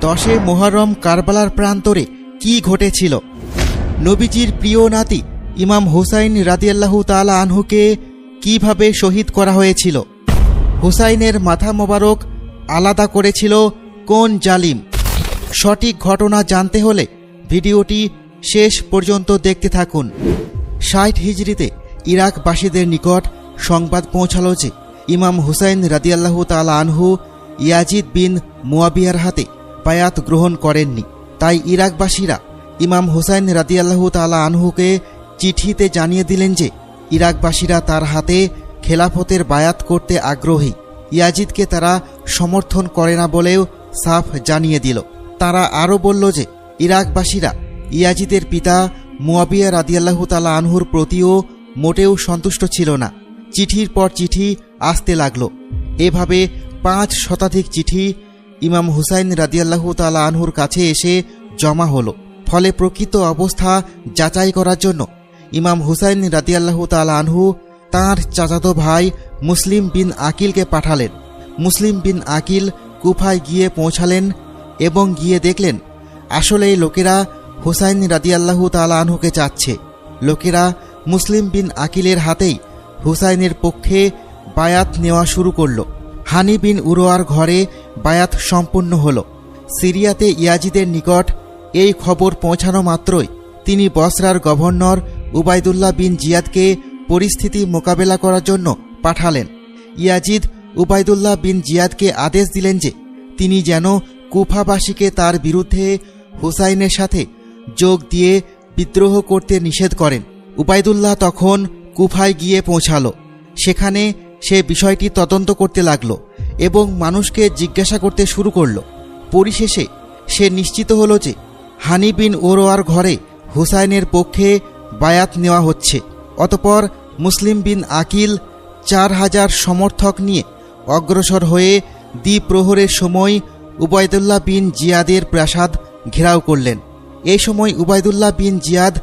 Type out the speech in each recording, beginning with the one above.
10 মুহররম কারবালার প্রান্তরে কি ঘটেছিল? নবীজির প্রিয় নাতি ইমাম হুসাইন রাদিয়াল্লাহু তাআলা আনহুকে কিভাবে শহীদ করা হয়েছিল? হুসাইনের মাথা মোবারক আলাদা করেছিল কোন জালিম? সঠিক ঘটনা জানতে হলে ভিডিওটি শেষ পর্যন্ত দেখতে থাকুন। 60 হিজরিতে ইরাকবাসীদের নিকট সংবাদ পৌঁছালো যে ইমাম হুসাইন রাদিয়াল্লাহু তাআলা আনহু ইয়াজিদ বিন মুয়াবিয়ার হাতে বায়াত গ্রহণ করেননি। তাই ইরাকবাসীরা ইমাম হুসাইন রাদিয়াল্লাহু তাআলা আনহুকে চিঠিতে জানিয়ে দিলেন যে ইরাকবাসীরা তার হাতে খেলাফতের বায়াত করতে আগ্রহী। ইয়াজিদকে তারা সমর্থন করে না বলেও সাফ জানিয়ে দিল। তারা আরও বলল যে ইরাকবাসীরা ইয়াজিদের পিতা মুয়াবিয়া রাদিয়াল্লাহু তাআলা আনহুর প্রতিও মোটেও সন্তুষ্ট ছিল না। চিঠির পর চিঠি আসতে লাগল। এভাবে 5 শতাধিক চিঠি ইমাম হুসাইন রাদিয়াল্লাহু তাআলা আনহুর কাছে এসে জমা হলো। ফলে প্রকৃত অবস্থা যাচাই করার জন্য ইমাম হুসাইন রাদিয়াল্লাহু তাআলা আনহু তাঁর চাচাতো ভাই মুসলিম বিন আকিলকে পাঠালেন। মুসলিম বিন আকিল কুফায় গিয়ে পৌঁছালেন এবং গিয়ে দেখলেন আসলে লোকেরা হুসাইন রাদিয়াল্লাহু তাআলা আনহুকে চাচ্ছে। লোকেরা মুসলিম বিন আকিলের হাতেই হুসাইনের পক্ষে বায়াত নেওয়া শুরু করল। হানি বিন উরওয়ার ঘরে বায়াত সম্পূর্ণ হল। সিরিয়াতে ইয়াজিদের নিকট এই খবর পৌঁছানো মাত্রই তিনি বসরার গভর্নর উবাইদুল্লাহ বিন জিয়াদকে পরিস্থিতি মোকাবেলা করার জন্য পাঠালেন। ইয়াজিদ উবাইদুল্লাহ বিন জিয়াদকে আদেশ দিলেন যে তিনি যেন কুফাবাসীকে তার বিরুদ্ধে হুসাইনের সাথে যোগ দিয়ে বিদ্রোহ করতে নিষেধ করেন। উবাইদুল্লাহ তখন কুফায় গিয়ে পৌঁছালো। সেখানে সে বিষয়টি তদন্ত করতে লাগল এবং মানুষকে জিজ্ঞাসা করতে শুরু করল। পরিশেষে সে নিশ্চিত হল যে হানি বিন উরওয়ার ঘরে হুসাইনের পক্ষে বায়াত নেওয়া হচ্ছে। অতপর মুসলিম বিন আকিল 4000 সমর্থক নিয়ে অগ্রসর হয়ে দ্বিপ্রহরের সময় উবাইদুল্লাহ বিন জিয়াদের প্রাসাদ ঘেরাও করলেন। এই সময় উবাইদুল্লাহ বিন জিয়াদ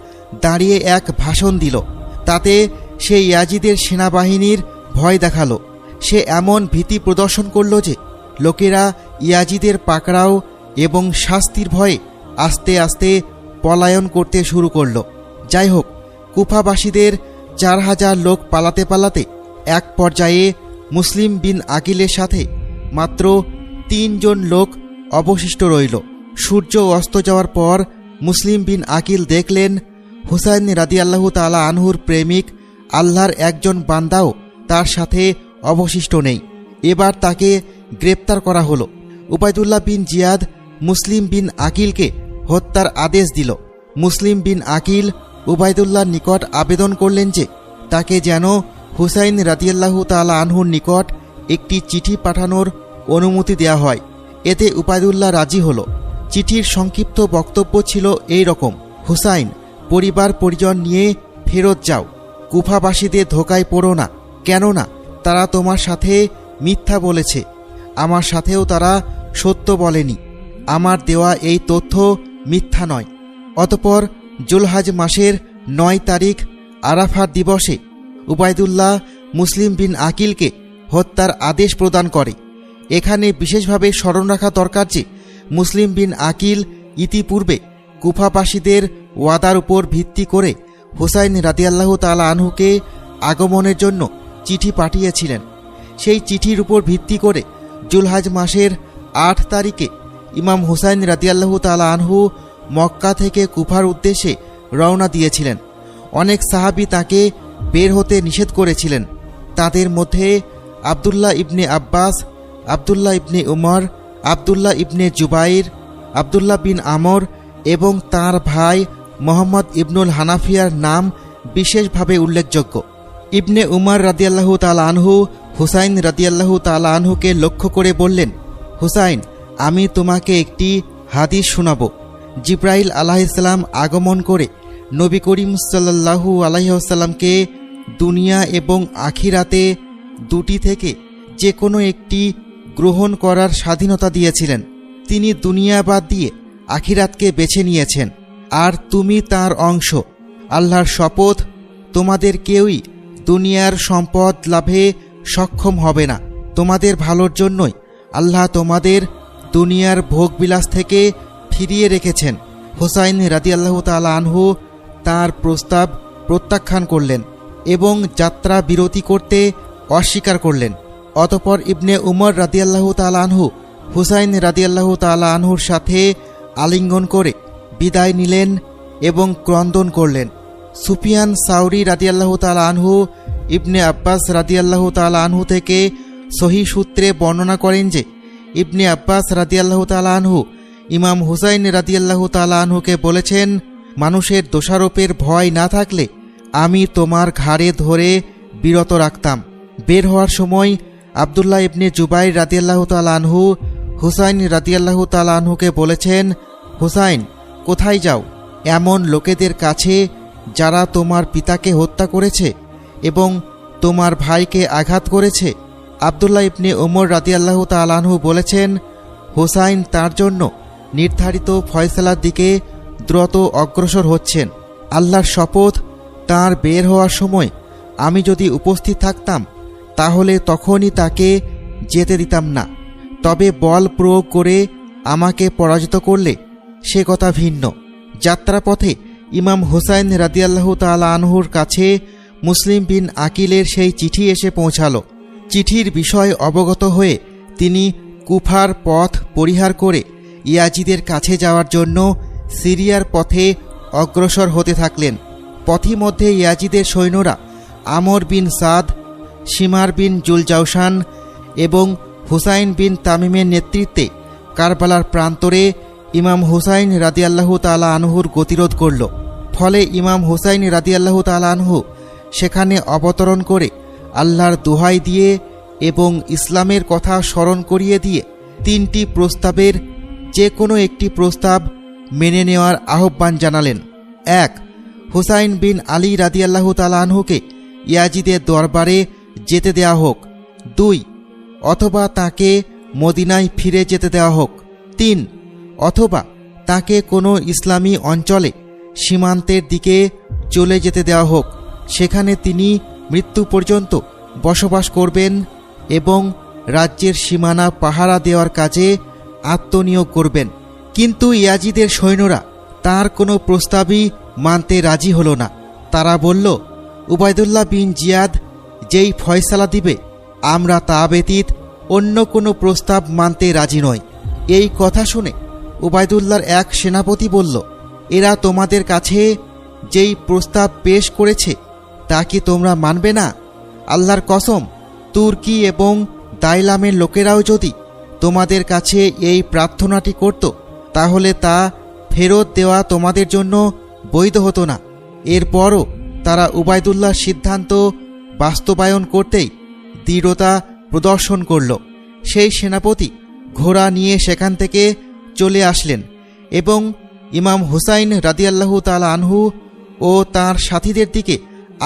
দাঁড়িয়ে এক ভাষণ দিল। তাতে সে ইয়াজিদের সেনাবাহিনীর ভয় দেখালো। সে এমন ভীতি প্রদর্শন করল যে লোকেরা ইয়াজিদের পাকড়াও এবং শাস্তির ভয়ে আস্তে আস্তে পলায়ন করতে শুরু করল। যাই হোক, কুফাবাসীদের 4000 লোক পালাতে পালাতে এক পর্যায়ে মুসলিম বিন আকিলের সাথে মাত্র 3 জন লোক অবশিষ্ট রইল। সূর্য অস্ত যাওয়ার পর মুসলিম বিন আকিল দেখলেন হুসাইন রাদিয়াল্লাহু তাআলা আনহুর প্রেমিক আল্লাহর একজন বান্দাও তার সাথে অবশিষ্ট নেই। এবার তাকে গ্রেপ্তার করা হলো। উবাইদুল্লাহ বিন জিয়াদ মুসলিম বিন আকিলকে হত্যার আদেশ দিল। মুসলিম বিন আকিল উবাইদুল্লাহর নিকট আবেদন করলেন যে তাকে যেন হুসাইন রাদিয়াল্লাহু তাআলা আনহুর নিকট একটি চিঠি পাঠানোর অনুমতি দেয়া হয়। এতে উবাইদুল্লাহ রাজি হল। চিঠির সংক্ষিপ্ত বক্তব্য ছিল এই রকম: হুসাইন, পরিবার পরিজন নিয়ে ফেরত যাও। কুফাবাসীদের ধোকায় পড়ো না, কেননা তারা তোমার সাথে মিথ্যা বলেছে। আমার সাথেও তারা সত্য বলেনি। আমার দেওয়া এই তথ্য মিথ্যা নয়। অতপর জুলহাজ মাসের 9 তারিখ আরাফাত দিবসে উবাইদুল্লাহ মুসলিম বিন আকিলকে হত্যার আদেশ প্রদান করে। এখানে বিশেষভাবে স্মরণ রাখা দরকার যে মুসলিম বিন আকিল ইতিপূর্বে কুফাবাসীদের ওয়াদার উপর ভিত্তি করে হুসাইন রাদিয়াল্লাহু তাআলা আনহুকে আগমনের জন্য চিঠি পাঠিয়েছিলেন। সেই চিঠির উপর ভিত্তি করে জুলহাজ মাসের 8 তারিখে ইমাম হুসাইন রাদিয়াল্লাহু তাআলা আনহু মক্কা থেকে কুফার উদ্দেশ্যে রওনা দিয়েছিলেন। অনেক সাহাবী তাকে বের হতে নিষেধ করেছিলেন। তাদের মধ্যে আবদুল্লাহ ইবনে আব্বাস, আবদুল্লাহ ইবনে উমর, আবদুল্লাহ ইবনে জুবাইর, আবদুল্লাহ বিন আমর এবং তাঁর ভাই মোহাম্মদ ইবনুল হানাফিয়ার নাম বিশেষভাবে উল্লেখযোগ্য। ইবনে উমর রাদিয়াল্লাহু তাআলা আনহু হুসাইন রাদিয়াল্লাহু তাআলা আনহুকে লক্ষ্য করে বললেন, হুসাইন, আমি তোমাকে একটি হাদিস শোনাব। জিব্রাইল আলাইহিসসালাম আগমন করে নবী করিম সাল্লাল্লাহু আলাইহি ওয়াসাল্লামকে দুনিয়া এবং আখিরাতে দুটি থেকে যে কোনো একটি গ্রহণ করার স্বাধীনতা দিয়েছিলেন। তিনি দুনিয়া বাদ দিয়ে আখিরাতকে বেছে নিয়েছেন, আর তুমি তার অংশ। আল্লাহর শপথ, তোমাদের কেউই দুনিয়ার সম্পদ লাভে সক্ষম হবে না। তোমাদের ভালোর জন্যই আল্লাহ তোমাদের দুনিয়ার ভোগবিলাস থেকে ফিরিয়ে রেখেছেন। হুসাইন রাদিয়াল্লাহু তাআলা আনহু তার প্রস্তাব প্রত্যাখ্যান করলেন এবং যাত্রা বিরতি করতে অস্বীকার করলেন। অতঃপর ইবনে উমর রাদিয়াল্লাহু তাআলা আনহু হুসাইন রাদিয়াল্লাহু তাআলা আনহুর সাথে আলিঙ্গন করে বিদায় নিলেন এবং ক্রন্দন করলেন। সুফিয়ান সাউরি রাদিয়াল্লাহু তাআলা আনহু ইবনে আব্বাস রাদিয়াল্লাহু তাআলা আনহু থেকে সহিহ সূত্রে বর্ণনা করেন যে ইবনে আব্বাস রাদিয়াল্লাহু তাআলা আনহু ইমাম হুসাইন রাদিয়াল্লাহু তাআলা আনহুকে বলেছেন, মানুষের দোষারোপের ভয় না থাকলে আমি তোমার ঘাড়ে ধরে বিরত রাখতাম। বের হওয়ার সময় আবদুল্লাহ ইবনে জুবাইর রাদিয়াল্লাহু তাআলা আনহু হুসাইন রাদিয়াল্লাহু তাআলা আনহুকে বলেছেন, হুসাইন, কোথায় যাও? এমন লোকেদের কাছে যারা তোমার পিতাকে হত্যা করেছে এবং তোমার ভাইকে আঘাত করেছে। আবদুল্লাহ ইবনে উমর রাদিয়াল্লাহু তাআলা আনহু বলেছেন, হুসাইন তার জন্য নির্ধারিত ফয়সালার দিকে দ্রুত অগ্রসর হচ্ছেন। আল্লাহর শপথ, তার বের হওয়ার সময় আমি যদি উপস্থিত থাকতাম তাহলে তখনই তাকে যেতে দিতাম না, তবে বল প্রয়োগ করে আমাকে পরাজিত করলে সে কথা ভিন্ন। যাত্রাপথে ইমাম হুসাইন রাদিয়াল্লাহু তাআলা আনহুর কাছে মুসলিম বিন আকিলের সেই চিঠি এসে পৌঁছালো। চিঠির বিষয় অবগত হয়ে তিনি কুফার পথ পরিহার করে ইয়াজিদের কাছে যাওয়ার জন্য সিরিয়ার পথে অগ্রসর হতে থাকলেন। পথিমধ্যে ইয়াজিদের সৈন্যরা আমর বিন সাদ, শিমার বিন জুলজাউশান এবং হুসাইন বিন তামিমের নেতৃত্বে কারবালার প্রান্তরে ইমাম হুসাইন রাদিয়াল্লাহু তাআলা আনহুর গতিরোধ করল। ফলে ইমাম হুসাইন রাদিয়াল্লাহু তাআলা আনহু সেখানে অবতরণ করে আল্লাহর দোহাই দিয়ে এবং ইসলামের কথা স্মরণ করিয়ে দিয়ে 3টি প্রস্তাবের যে কোনো একটি প্রস্তাব মেনে নেওয়ার আহ্বান জানালেন। 1. হুসাইন বিন আলী রাদিয়াল্লাহু তাআলা আনহুকে ইয়াজিদের দরবারে যেতে দেওয়া হোক। 2. অথবা তাকে মদিনায় ফিরে যেতে দেওয়া হোক। 3. অথবা তাকে কোনো ইসলামী অঞ্চলে সীমান্তের দিকে চলে যেতে দেওয়া হোক, সেখানে তিনি মৃত্যু পর্যন্ত বসবাস করবেন এবং রাজ্যের সীমানা পাহারা দেওয়ার কাজে আত্মনিয়োগ করবেন। কিন্তু ইয়াজিদের সৈন্যরা তার কোনো প্রস্তাবই মানতে রাজি হল না। তারা বলল, উবাইদুল্লাহ বিন জিয়াদ যেই ফয়সালা দিবে আমরা তা ব্যতীত অন্য কোনো প্রস্তাব মানতে রাজি নয়। এই কথা শুনে উবাইদুল্লাহর এক সেনাপতি বলল, এরা তোমাদের কাছে যেই প্রস্তাব পেশ করেছে তা কি তোমরা মানবে না? আল্লাহর কসম, তুর্কি এবং দাইলামের লোকেরাও যদি তোমাদের কাছে এই প্রার্থনাটি করত তাহলে তা ফেরত দেওয়া তোমাদের জন্য বৈধ হতো না। এরপরও তারা উবাইদুল্লাহর সিদ্ধান্ত বাস্তবায়ন করতেই দৃঢ়তা প্রদর্শন করল। সেই সেনাপতি ঘোড়া নিয়ে সেখান থেকে চলে আসলেন এবং ইমাম হুসাইন রাদিয়াল্লাহু তাআলা আনহু ও তার সাথীদের দিকে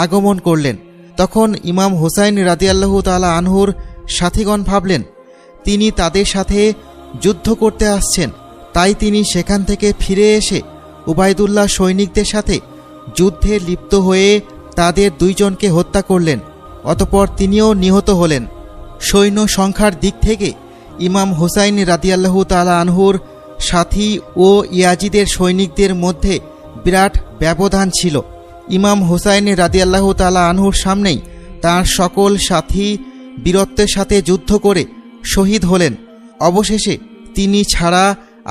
আগমন করলেন। তখন ইমাম হুসাইন রাদিয়াল্লাহু তাআলা আনহুর সাথীগণ ভাবলেন তিনি তাদের সাথে যুদ্ধ করতে আসছেন, তাই তিনি সেখান থেকে ফিরে এসে উবাইদুল্লাহ সৈনিকদের সাথে যুদ্ধে লিপ্ত হয়ে তাদের 2 জনকে হত্যা করলেন। অতঃপর তিনিও নিহত হলেন। সৈন্য সংখ্যার দিক থেকে ইমাম হুসাইন রাদিয়াল্লাহু তাআলা আনহুর সাথী ও ইয়াজিদের সৈনিকদের মধ্যে বিরাট ব্যবধান ছিল। ইমাম হুসাইন রাদিয়াল্লাহু তাআলা আনহুর সামনেই তার সকল সাথী বীরত্বের সাথে যুদ্ধ করে শহীদ হলেন। অবশেষে তিনি ছাড়া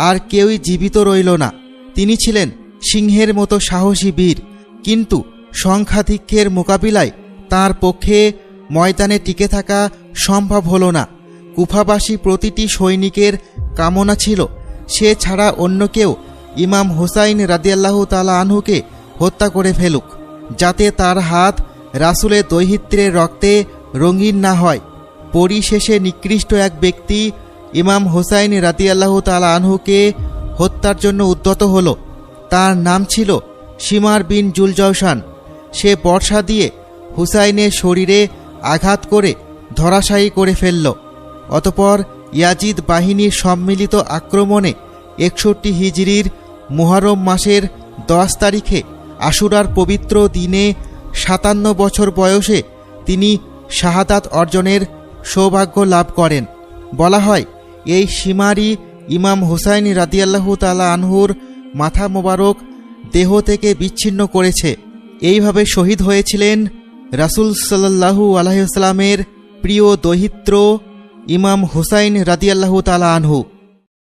আর কেউই জীবিত রইল না। তিনি ছিলেন সিংহের মতো সাহসী বীর, কিন্তু সংখ্যাধিক্যের মোকাবিলায় তার পক্ষে ময়দানে টিকে থাকা সম্ভব হল না। কুফাবাসী প্রতিটি সৈনিকের কামনা ছিল সে ছাড়া অন্য কেউ ইমাম হুসাইন রাদিয়াল্লাহু তাআলা আনহুকে হত্যা করে ফেলুক, যাতে তার হাত রাসূলের দৌহিত্রের রক্তে রঙিন না হয়। পরিশেষে নিকৃষ্ট এক ব্যক্তি ইমাম হুসাইন রাদিয়াল্লাহু তাআলা আনহুকে হত্যার জন্য উদ্যত হল। তার নাম ছিল শিমার বিন জুলজাউশান। সে বর্ষা দিয়ে হুসাইনের শরীরে আঘাত করে ধরাশায়ী করে ফেলল। অতঃপর ইয়াজিদ বাহিনীর সম্মিলিত আক্রমণে 61 হিজরির মুহররম মাসের 10 তারিখে আশুরার পবিত্র দিনে 57 বছর বয়সে তিনি শাহাদাত অর্জনের সৌভাগ্য লাভ করেন। বলা হয় এই শিমারি ইমাম হুসাইন রাদিয়াল্লাহু তাআলা আনহুর মাথা মোবারক দেহ থেকে বিচ্ছিন্ন করেছে। এইভাবে শহীদ হয়েছিলেন রাসূল সাল্লাল্লাহু আলাইহি ওয়াসাল্লামের প্রিয় দৌহিত্র ইমাম হুসাইন রাদিয়াল্লাহু তাআলা আনহু।